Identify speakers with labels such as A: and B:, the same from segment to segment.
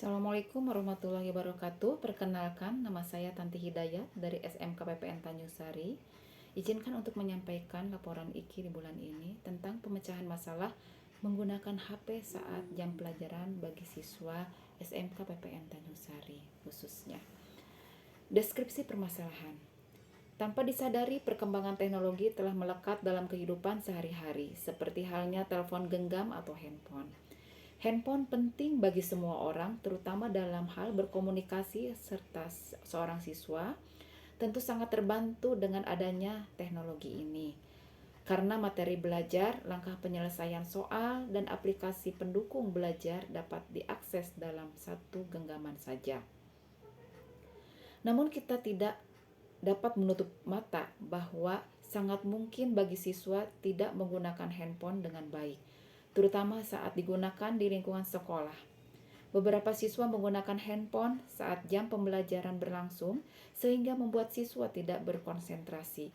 A: Assalamualaikum warahmatullahi wabarakatuh. Perkenalkan, nama saya Tanti Hidayat dari SMK PPN Tanjung Sari. Izinkan untuk menyampaikan laporan IKI di bulan ini tentang pemecahan masalah menggunakan HP saat jam pelajaran bagi siswa SMK PPN Tanjung Sari khususnya. Deskripsi permasalahan. Tanpa disadari, perkembangan teknologi telah melekat dalam kehidupan sehari-hari, seperti halnya telepon genggam atau handphone. Handphone penting bagi semua orang, terutama dalam hal berkomunikasi serta seorang siswa tentu sangat terbantu dengan adanya teknologi ini. Karena materi belajar, langkah penyelesaian soal, dan aplikasi pendukung belajar dapat diakses dalam satu genggaman saja. Namun kita tidak dapat menutup mata bahwa sangat mungkin bagi siswa tidak menggunakan handphone dengan baik, terutama saat digunakan di lingkungan sekolah. Beberapa siswa menggunakan handphone saat jam pembelajaran berlangsung sehingga membuat siswa tidak berkonsentrasi.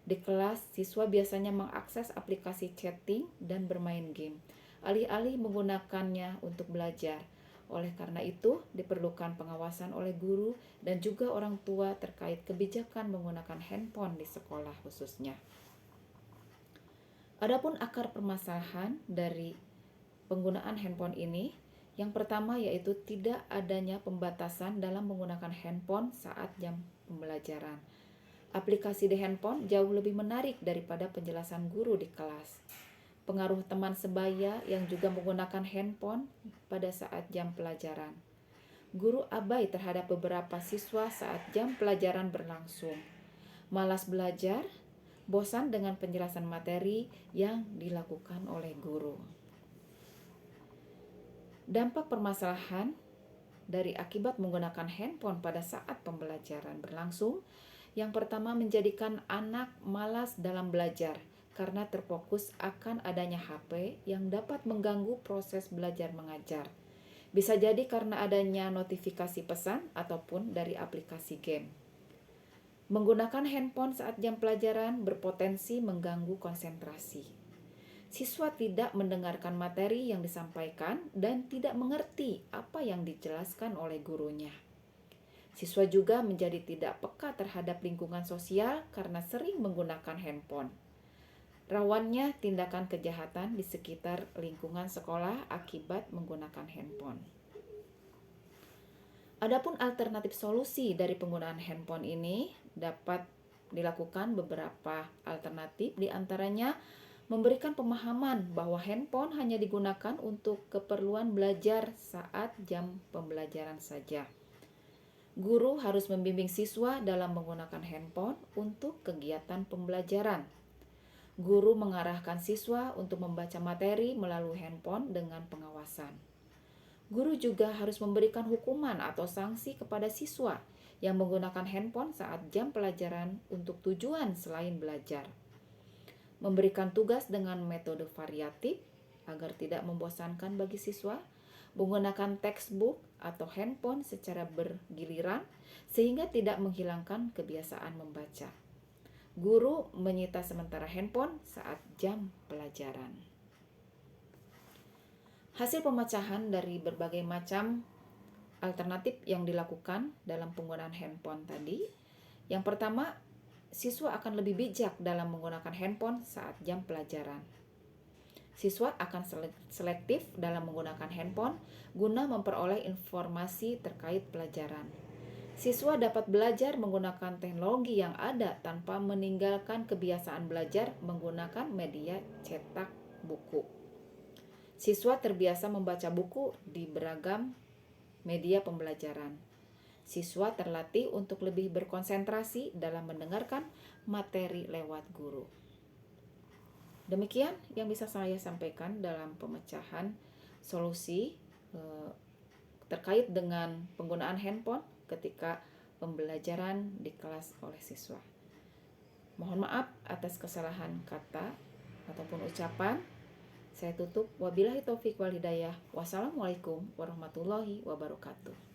A: Di kelas, siswa biasanya mengakses aplikasi chatting dan bermain game, alih-alih menggunakannya untuk belajar. Oleh karena itu, diperlukan pengawasan oleh guru dan juga orang tua terkait kebijakan menggunakan handphone di sekolah khususnya. Adapun akar permasalahan dari penggunaan handphone ini, yang pertama yaitu tidak adanya pembatasan dalam menggunakan handphone saat jam pembelajaran. Aplikasi di handphone jauh lebih menarik daripada penjelasan guru di kelas. Pengaruh teman sebaya yang juga menggunakan handphone pada saat jam pelajaran. Guru abai terhadap beberapa siswa saat jam pelajaran berlangsung. Malas belajar, bosan dengan penjelasan materi yang dilakukan oleh guru. Dampak permasalahan dari akibat menggunakan handphone pada saat pembelajaran berlangsung, yang pertama menjadikan anak malas dalam belajar karena terfokus akan adanya HP yang dapat mengganggu proses belajar mengajar. Bisa jadi karena adanya notifikasi pesan ataupun dari aplikasi game. Menggunakan handphone saat jam pelajaran berpotensi mengganggu konsentrasi. Siswa tidak mendengarkan materi yang disampaikan dan tidak mengerti apa yang dijelaskan oleh gurunya. Siswa juga menjadi tidak peka terhadap lingkungan sosial karena sering menggunakan handphone. Rawannya tindakan kejahatan di sekitar lingkungan sekolah akibat menggunakan handphone. Adapun alternatif solusi dari penggunaan handphone ini dapat dilakukan beberapa alternatif, diantaranya memberikan pemahaman bahwa handphone hanya digunakan untuk keperluan belajar saat jam pembelajaran saja. Guru harus membimbing siswa dalam menggunakan handphone untuk kegiatan pembelajaran. Guru mengarahkan siswa untuk membaca materi melalui handphone dengan pengawasan. Guru juga harus memberikan hukuman atau sanksi kepada siswa yang menggunakan handphone saat jam pelajaran untuk tujuan selain belajar. Memberikan tugas dengan metode variatif agar tidak membosankan bagi siswa, menggunakan textbook atau handphone secara bergiliran sehingga tidak menghilangkan kebiasaan membaca. Guru menyita sementara handphone saat jam pelajaran. Hasil pemecahan dari berbagai macam alternatif yang dilakukan dalam penggunaan handphone tadi. Yang pertama, siswa akan lebih bijak dalam menggunakan handphone saat jam pelajaran. Siswa akan selektif dalam menggunakan handphone guna memperoleh informasi terkait pelajaran. Siswa dapat belajar menggunakan teknologi yang ada tanpa meninggalkan kebiasaan belajar menggunakan media cetak buku. Siswa terbiasa membaca buku di beragam media pembelajaran. Siswa terlatih untuk lebih berkonsentrasi dalam mendengarkan materi lewat guru. Demikian yang bisa saya sampaikan dalam pemecahan solusi terkait dengan penggunaan handphone ketika pembelajaran di kelas oleh siswa. Mohon maaf atas kesalahan kata ataupun ucapan. Saya tutup. Wabillahi taufiq wal hidayah. Wassalamualaikum warahmatullahi wabarakatuh.